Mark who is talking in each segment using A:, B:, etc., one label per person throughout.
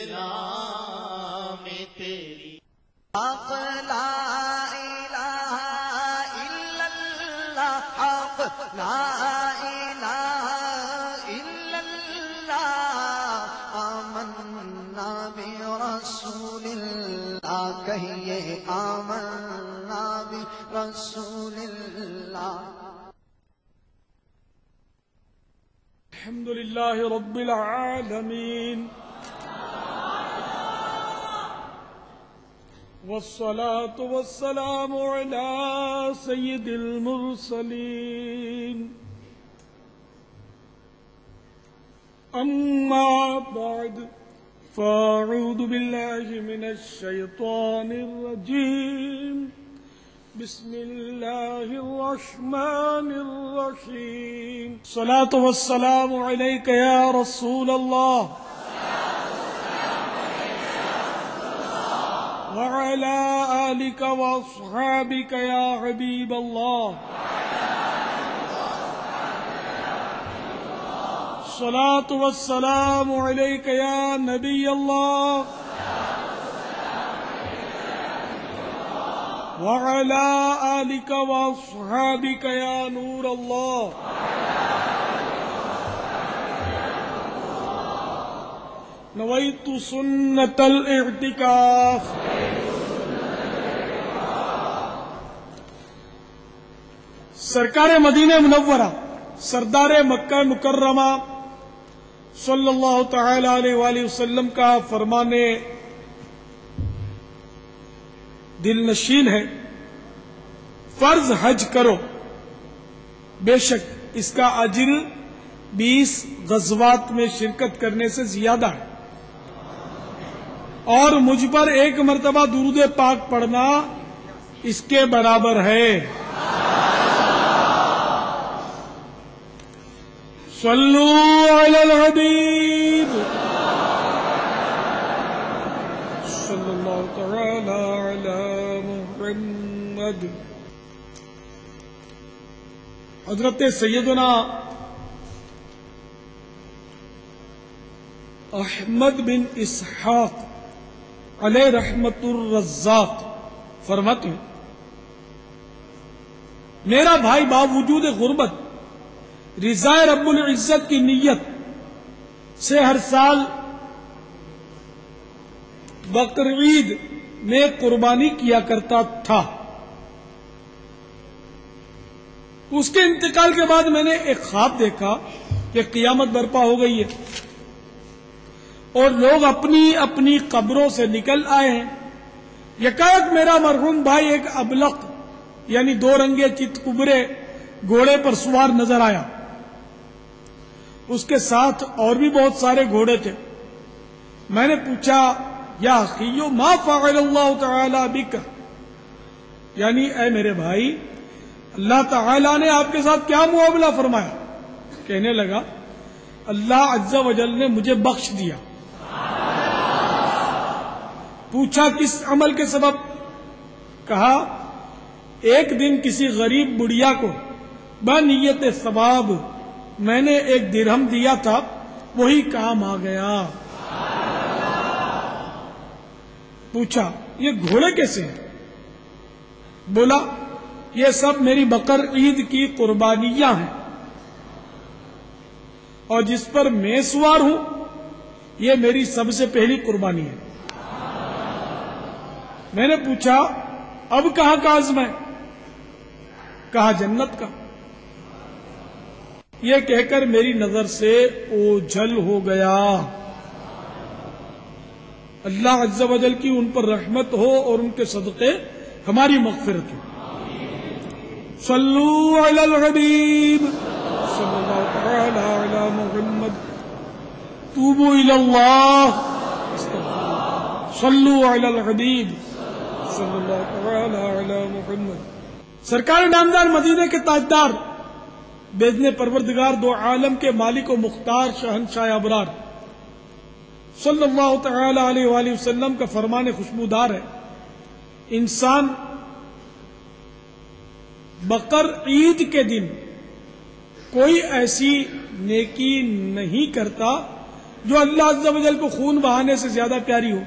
A: نام تیری
B: حق لا الہ الا اللہ، حق لا الہ الا اللہ، آمنا برسول اللہ، کہیے آمنا برسول اللہ۔
C: الحمد لله رب العالمين والصلاة والسلام على سيد المرسلين، أما بعد فأعوذ بالله من الشيطان الرجيم، بسم الله الرحمن الرحيم، الصلاة والسلام عليك يا رسول الله وعلى آلك وأصحابك يا حبيب الله، الصلاة والسلام عليك يا نبي الله وعلى آلك وأصحابك يا نور الله۔ نويت سنة الاعتكاف۔ سرکار مدینہ منورہ سردار مکہ مکرمہ صلی اللہ تعالی علیہ وآلہ وسلم کا فرمان دل نشین ہے، فرض حج کرو، بے شک اس کا اجر 20 غزوات میں شرکت کرنے سے زیادہ ہے، اور مجھ پر ایک مرتبہ درود پاک پڑھنا اس کے برابر ہے۔ صلو علی الحبیب صلی اللہ تعالی علی محمد۔ حضرت سیدنا احمد بن اسحاق علیہ رحمت الرزاق فرماتے ہیں، میرا بھائی باوجود غربت رضا رب العزت کی نیت سے ہر سال بقرعید میں قربانی کیا کرتا تھا۔ اس کے انتقال کے بعد میں نے ایک خواب دیکھا کہ قیامت برپا ہو گئی ہے اور لوگ اپنی اپنی قبروں سے نکل آئے ہیں۔ یکایک میرا مرحوم بھائی ایک ابلق یعنی 2 رنگے چت کبرے گھوڑے پر سوار نظر آیا، اس کے ساتھ اور بھی بہت سارے گھوڑے تھے۔ میں نے پوچھا، یا اخیو ما فعل اللہ تعالی بک، یعنی اے میرے بھائی اللہ تعالی نے آپ کے ساتھ کیا معاملہ فرمایا؟ کہنے لگا اللہ عز و جل نے مجھے بخش دیا۔ پوچھا کس عمل کے سبب؟ کہا ایک دن کسی غریب بڑھیا کو بنیت ثواب میں نے 1 درہم دیا تھا، وہی کام آ گیا۔ پوچھا یہ گھوڑے کیسے ہیں؟ بولا یہ سب میری بقر عید کی قربانیاں ہیں، اور جس پر میں سوار ہوں یہ میری سب سے پہلی قربانی ہے۔ میں نے پوچھا اب کہاں کا عزم ہے؟ کہا جنت کا۔ یہ کہہ کر میری نظر سے اوجھل ہو گیا۔ اللہ عز و جل کی ان پر رحمت ہو اور ان کے صدقے ہماری مغفرت ہو۔ صلو علی الحبیب صلی اللہ تعالی علی محمد، توبوا الی اللہ، صلو علی الحبیب صلی اللہ تعالی علی محمد۔ سرکار نامدار مدینے کے تاجدار بیزن پروردگار 2 عالم کے مالک و مختار شہنشاہ ابرار صلی اللہ تعالی علیہ وآلہ وسلم کا فرمان خوشبودار ہے، انسان بقر عید کے دن کوئی ایسی نیکی نہیں کرتا جو اللہ عز و جل کو خون بہانے سے زیادہ پیاری ہو.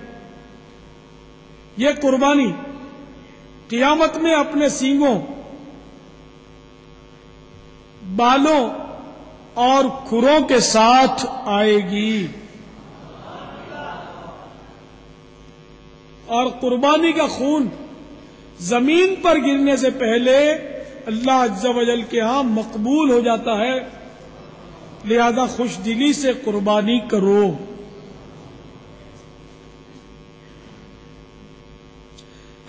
C: یہ قربانی قیامت میں اپنے سینگوں، بالوں اور کھروں کے ساتھ آئے گی. اور قربانی کا خون زمین پر گرنے سے پہلے اللہ عز و جل کے ہاں مقبول ہو جاتا ہے، لہذا خوش دلی سے قربانی کرو.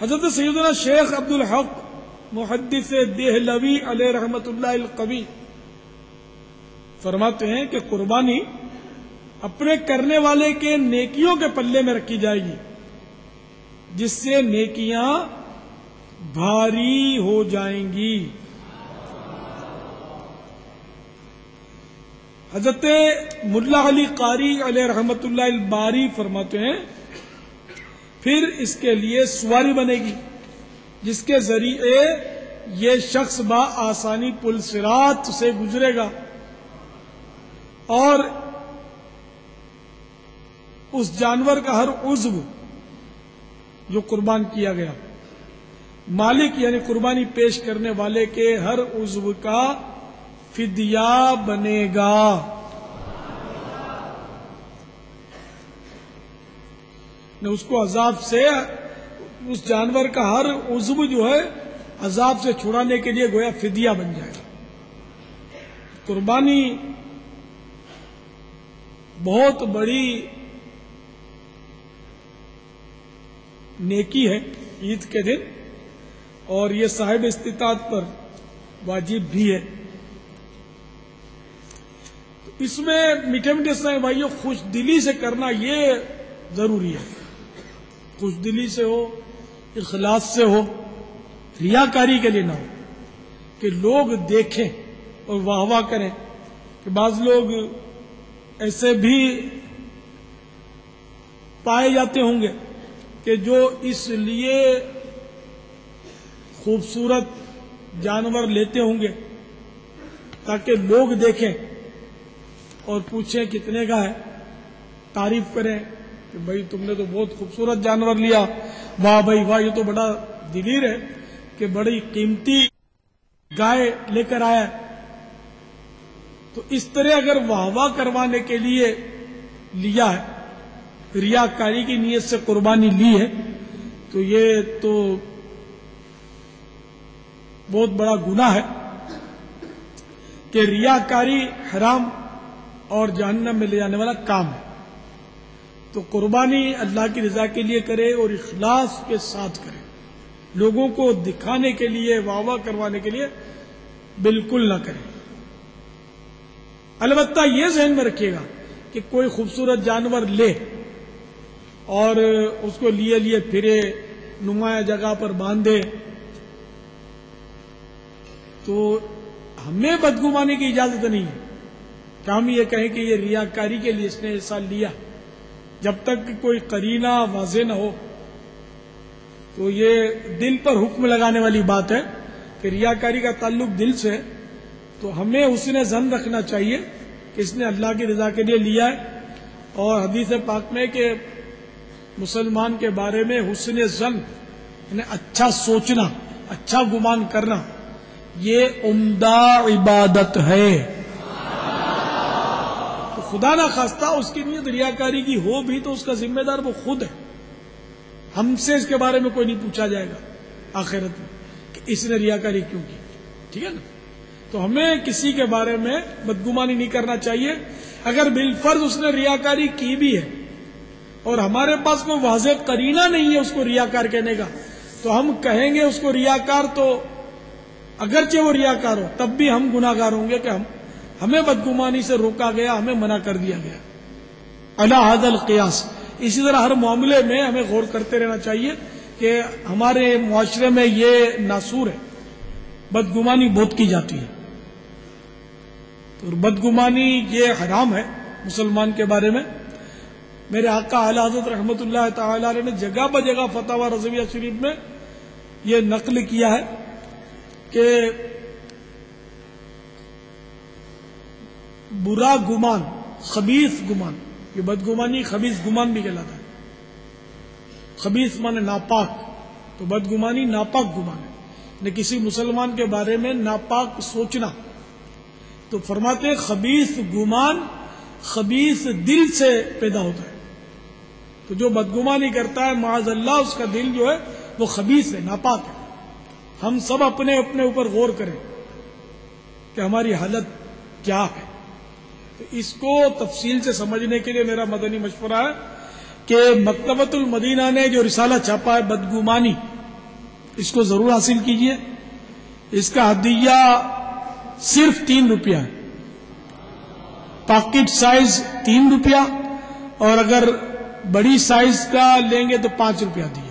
C: حضرت سیدنا شیخ عبد الحق محدث دہلوی علیہ رحمت اللہ القوی فرماتے ہیں کہ قربانی اپنے کرنے والے کے نیکیوں کے پلے میں رکھی جائے گی، جس سے نیکیاں بھاری ہو جائیں گی. حضرت ملا علی قاری علیہ رحمت اللہ الباری فرماتے ہیں پھر اس کے لیے سواری بنے گی، جس کے ذریعے یہ شخص بآسانی پل صراط سے گزرے گا، اور اس جانور کا ہر عضو جو قربان کیا گیا، مالک یعنی قربانی پیش کرنے والے کے ہر عضو کا فدیہ بنے گا. اس کو عذاب سے، اس جانور کا ہر عضو جو ہے عذاب سے چھڑانے کے لیے گویا فدیہ بن جائے گا. قربانی بہت بڑی نیکی ہے عید کے دن، اور یہ صاحب استطاعت پر واجب بھی ہے. اس میں میٹھے میٹھے اسلامی بھائیوں خوش دلی سے کرنا یہ ضروری ہے. خوش دلی سے ہو، اخلاص سے ہو، ریاکاری کے لیے نہ ہو کہ لوگ دیکھیں اور واہ واہ کریں. کہ بعض لوگ ایسے بھی پائے جاتے ہوں گے کہ جو اس لیے خوبصورت جانور لیتے ہوں گے تاکہ لوگ دیکھیں اور پوچھیں کتنے کا ہے، تعریف کریں کہ بھائی تم نے تو بہت خوبصورت جانور لیا، واہ بھائی واہ، یہ تو بڑا دلیر ہے کہ بڑی قیمتی گائے لے کر آیا. تو اس طرح اگر واہ واہ کروانے کے لیے لیا ہے، ریاکاری کی نیت سے قربانی لی ہے، تو یہ تو بہت بڑا گناہ ہے کہ ریاکاری حرام اور جہنم میں لے جانے والا کام ہے. تو قربانی اللہ کی رضا کے لیے کرے اور اخلاص کے ساتھ کرے، لوگوں کو دکھانے کے لیے، واہ واہ کروانے کے لیے بالکل نہ کرے. البتہ یہ ذہن میں رکھیے گا کہ کوئی خوبصورت جانور لے اور اس کو لیے لیے پھرے، نمایاں جگہ پر باندھے، تو ہمیں بدگمانی کی اجازت نہیں ہے کہ ہم یہ کہیں کہ یہ ریاکاری کے لیے اس نے ایسا لیا. جب تک کہ کوئی قرینہ واضح نہ ہو تو یہ دل پر حکم لگانے والی بات ہے کہ ریاکاری کا تعلق دل سے ہے. تو ہمیں حسن ظن رکھنا چاہیے کہ اس نے اللہ کی رضا کے لیے لیا ہے. اور حدیث پاک میں کہ مسلمان کے بارے میں حسن ظن یعنی اچھا سوچنا، اچھا گمان کرنا، یہ عمدہ عبادت ہے. تو خدا نہ خواستہ اس کی نیت ریاکاری کی ہو بھی تو اس کا ذمہ دار وہ خود ہے. ہم سے اس کے بارے میں کوئی نہیں پوچھا جائے گا آخرت میں کہ اس نے ریاکاری کیوں کی. ٹھیک ہے نا؟ تو ہمیں کسی کے بارے میں بدگمانی نہیں کرنا چاہیے. اگر بالفرض اس نے ریاکاری کی بھی ہے اور ہمارے پاس کوئی واضح قرینہ نہیں ہے اس کو ریاکار کہنے کا، تو ہم کہیں گے اس کو ریاکار، تو اگرچہ وہ ریاکار ہو تب بھی ہم گناہگار ہوں گے کہ ہمیں بدگمانی سے روکا گیا، ہمیں منع کر دیا گیا. علی ھذا القیاس. اسی طرح ہر معاملے میں ہمیں غور کرتے رہنا چاہیے کہ ہمارے معاشرے میں یہ ناسور ہے، بدگمانی بہت کی جاتی ہے. اور بدگمانی یہ حرام ہے مسلمان کے بارے میں. میرے آقا اعلی حضرت رحمت اللہ تعالی علیہ نے جگہ بہ جگہ فتاوی رضویہ شریف میں یہ نقل کیا ہے کہ برا گمان، خبیث گمان، یہ بدگمانی خبیث گمان بھی کہلاتا ہے. خبیث مانے ناپاک، تو بدگمانی ناپاک گمان ہے، نہ کسی مسلمان کے بارے میں ناپاک سوچنا. تو فرماتے ہیں خبیث گمان خبیث دل سے پیدا ہوتا ہے. تو جو بدگمانی کرتا ہے معاذ اللہ اس کا دل جو ہے وہ خبیث ہے، ناپاک ہے. ہم سب اپنے اوپر غور کریں کہ ہماری حالت کیا ہے. تو اس کو تفصیل سے سمجھنے کے لیے میرا مدنی مشورہ ہے کہ مکتبۃ المدینہ نے جو رسالہ چھاپا ہے بدگمانی، اس کو ضرور حاصل کیجئے. اس کا ہدیہ صرف 3 روپیہ ہے، پاکٹ سائز 3 روپیہ، اور اگر بڑی سائز کا لیں گے تو 5 روپیہ دیا.